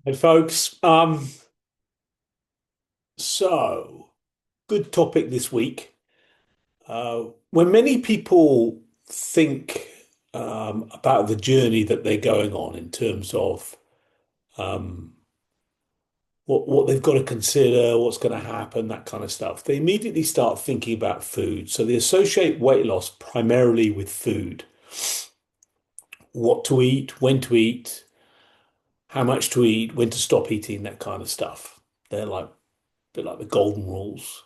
Hey folks, so good topic this week. When many people think about the journey that they're going on in terms of um, what they've got to consider, what's going to happen, that kind of stuff, they immediately start thinking about food. So they associate weight loss primarily with food, what to eat, when to eat, how much to eat, when to stop eating, that kind of stuff. They're like a bit like the golden rules.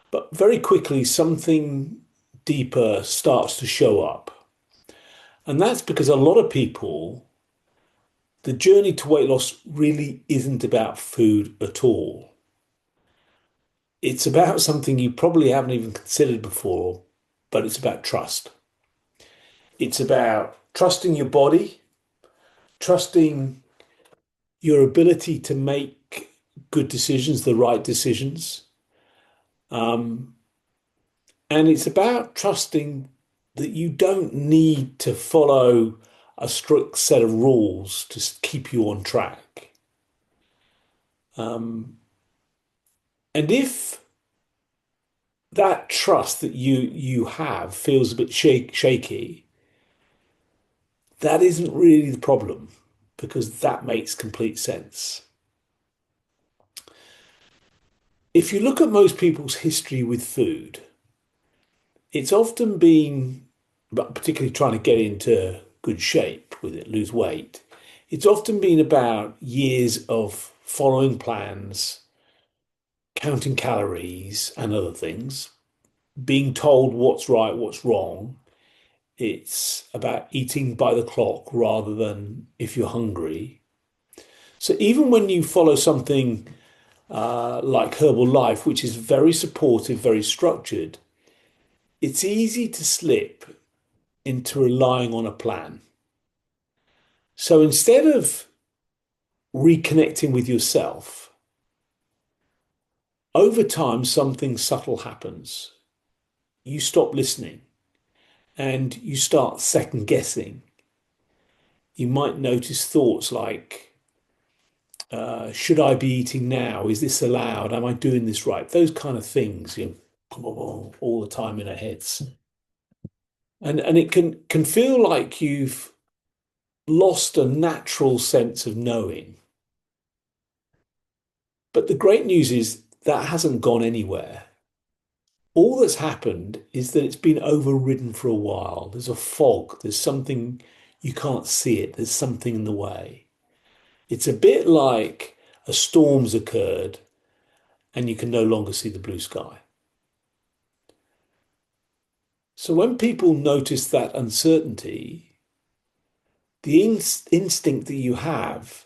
But very quickly, something deeper starts to show up. And that's because a lot of people, the journey to weight loss really isn't about food at all. It's about something you probably haven't even considered before, but it's about trust. It's about trusting your body, trusting your ability to make good decisions, the right decisions. Um, And it's about trusting that you don't need to follow a strict set of rules to keep you on track. Um, and if that trust that you have feels a bit shaky, that isn't really the problem because that makes complete sense. If you look at most people's history with food, it's often been, but particularly trying to get into good shape with it, lose weight, it's often been about years of following plans, counting calories and other things, being told what's right, what's wrong. It's about eating by the clock rather than if you're hungry. So even when you follow something like Herbal Life, which is very supportive, very structured, it's easy to slip into relying on a plan. So instead of reconnecting with yourself, over time, something subtle happens. You stop listening and you start second guessing. You might notice thoughts like, should I be eating now? Is this allowed? Am I doing this right? Those kind of things, all the time in our heads. And it can feel like you've lost a natural sense of knowing. But the great news is that hasn't gone anywhere. All that's happened is that it's been overridden for a while. There's a fog, there's something you can't see it, there's something in the way. It's a bit like a storm's occurred and you can no longer see the blue sky. So when people notice that uncertainty, the instinct that you have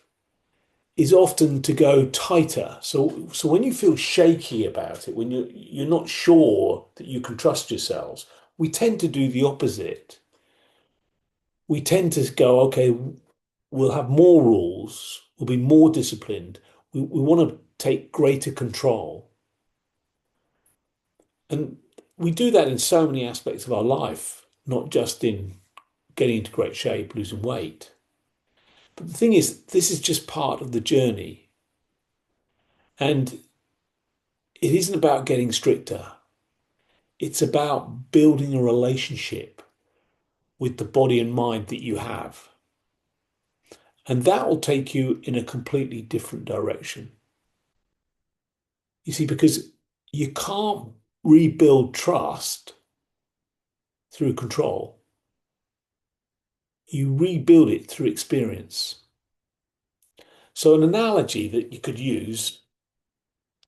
is often to go tighter. So when you feel shaky about it, when you're not sure that you can trust yourselves, we tend to do the opposite. We tend to go, okay, we'll have more rules, we'll be more disciplined. We want to take greater control. And we do that in so many aspects of our life, not just in getting into great shape, losing weight. But the thing is, this is just part of the journey. And it isn't about getting stricter. It's about building a relationship with the body and mind that you have. And that will take you in a completely different direction. You see, because you can't rebuild trust through control. You rebuild it through experience. So, an analogy that you could use,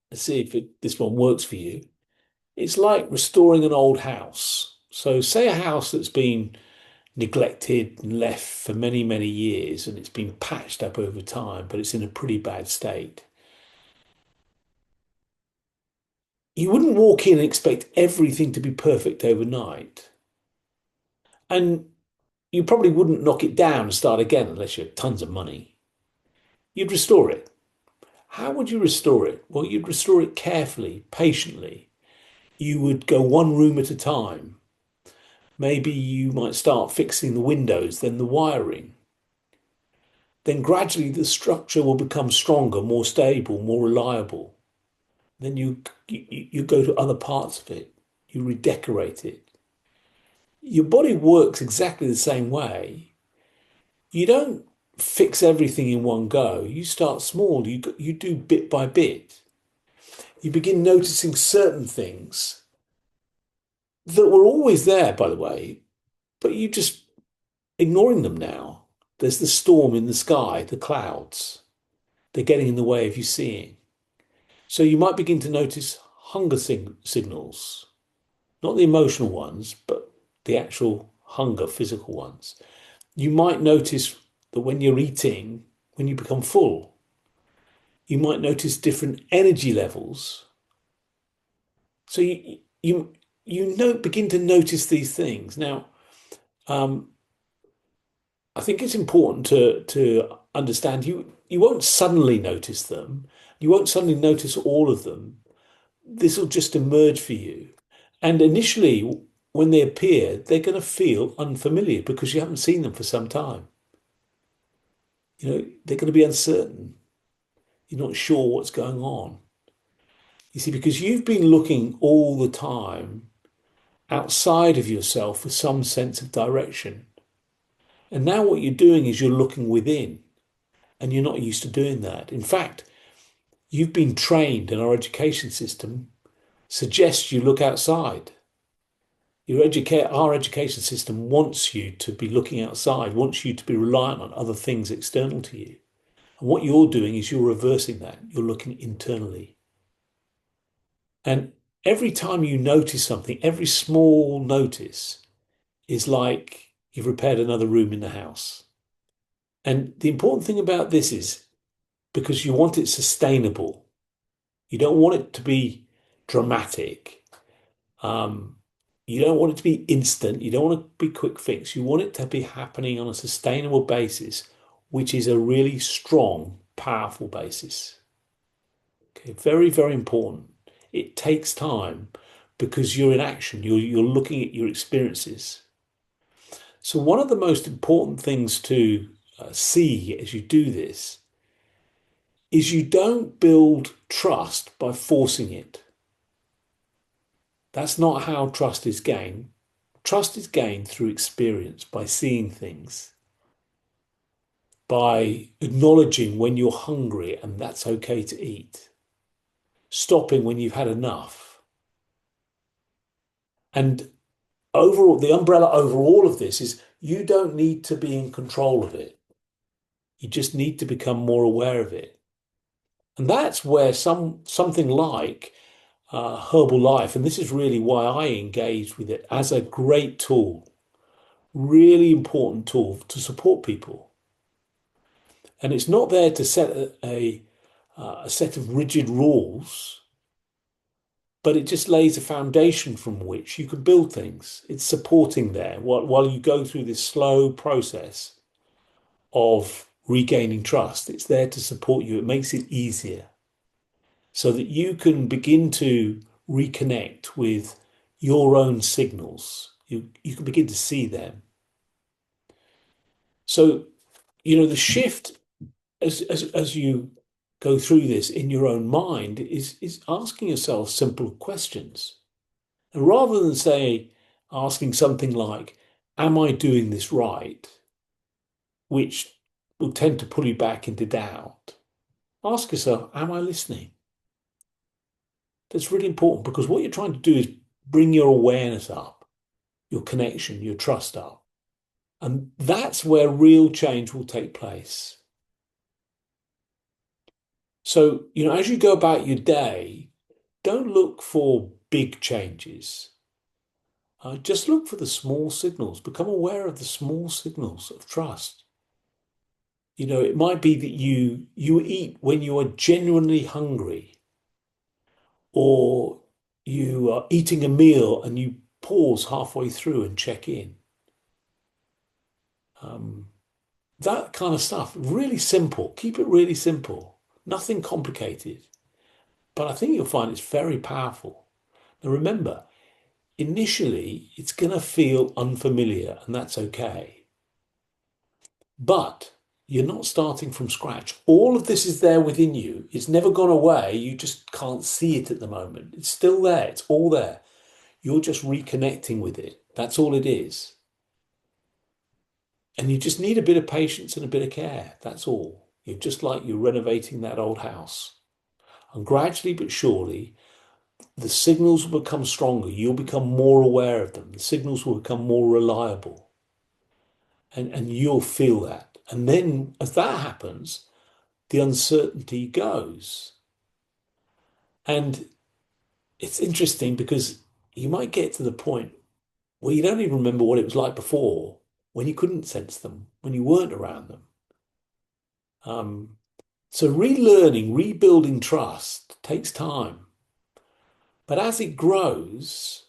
let's see if this one works for you, it's like restoring an old house. So, say a house that's been neglected and left for many, many years and it's been patched up over time, but it's in a pretty bad state. You wouldn't walk in and expect everything to be perfect overnight. And you probably wouldn't knock it down and start again unless you had tons of money. You'd restore it. How would you restore it? Well, you'd restore it carefully, patiently. You would go one room at a time. Maybe you might start fixing the windows, then the wiring. then gradually the structure will become stronger, more stable, more reliable. Then you go to other parts of it, you redecorate it. Your body works exactly the same way. You don't fix everything in one go. You start small. You do bit by bit. You begin noticing certain things that were always there, by the way, but you just ignoring them now. There's the storm in the sky, the clouds. They're getting in the way of you seeing. So you might begin to notice hunger signals, not the emotional ones, but the actual hunger, physical ones. You might notice that when you're eating, when you become full, you might notice different energy levels. So begin to notice these things. Now, um, I think it's important to understand you won't suddenly notice them. You won't suddenly notice all of them. This will just emerge for you. And initially, when they appear, they're going to feel unfamiliar because you haven't seen them for some time. They're going to be uncertain. You're not sure what's going on. You see, because you've been looking all the time outside of yourself for some sense of direction. And now what you're doing is you're looking within, and you're not used to doing that. In fact, you've been trained, and our education system suggests you look outside. Our education system wants you to be looking outside, wants you to be reliant on other things external to you. And what you're doing is you're reversing that. You're looking internally. And every time you notice something, every small notice is like you've repaired another room in the house. And the important thing about this is because you want it sustainable, you don't want it to be dramatic. Um, you don't want it to be instant. You don't want it to be quick fix. You want it to be happening on a sustainable basis, which is a really strong, powerful basis. Okay, very, very important. It takes time because you're in action. You're looking at your experiences. So one of the most important things to see as you do this is you don't build trust by forcing it. That's not how trust is gained. Trust is gained through experience, by seeing things, by acknowledging when you're hungry and that's okay to eat, stopping when you've had enough. And overall, the umbrella over all of this is you don't need to be in control of it. You just need to become more aware of it. And that's where something like Herbal Life, and this is really why I engaged with it as a great tool, really important tool to support people. And it's not there to set a set of rigid rules, but it just lays a foundation from which you can build things. It's supporting there while you go through this slow process of regaining trust. It's there to support you. It makes it easier so that you can begin to reconnect with your own signals. You can begin to see them. So, the shift as you go through this in your own mind is asking yourself simple questions. And rather than asking something like, am I doing this right? Which will tend to pull you back into doubt. Ask yourself, am I listening? That's really important because what you're trying to do is bring your awareness up, your connection, your trust up. And that's where real change will take place. So, as you go about your day, don't look for big changes. Just look for the small signals. Become aware of the small signals of trust. It might be that you eat when you are genuinely hungry, or you are eating a meal and you pause halfway through and check in. Um, that kind of stuff. Really simple. Keep it really simple. Nothing complicated. But I think you'll find it's very powerful. Now remember, initially it's going to feel unfamiliar, and that's okay. But You're not starting from scratch. All of this is there within you. It's never gone away. You just can't see it at the moment. It's still there. It's all there. You're just reconnecting with it. That's all it is. And you just need a bit of patience and a bit of care. That's all. You're just like you're renovating that old house. And gradually but surely, the signals will become stronger. You'll become more aware of them. The signals will become more reliable. And you'll feel that. And then as that happens, the uncertainty goes. And it's interesting because you might get to the point where you don't even remember what it was like before, when you couldn't sense them, when you weren't around them. Um, so relearning, rebuilding trust takes time. But as it grows,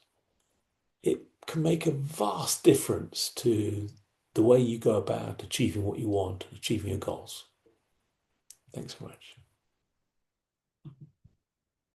it can make a vast difference to the way you go about achieving what you want, achieving your goals. Thanks so much.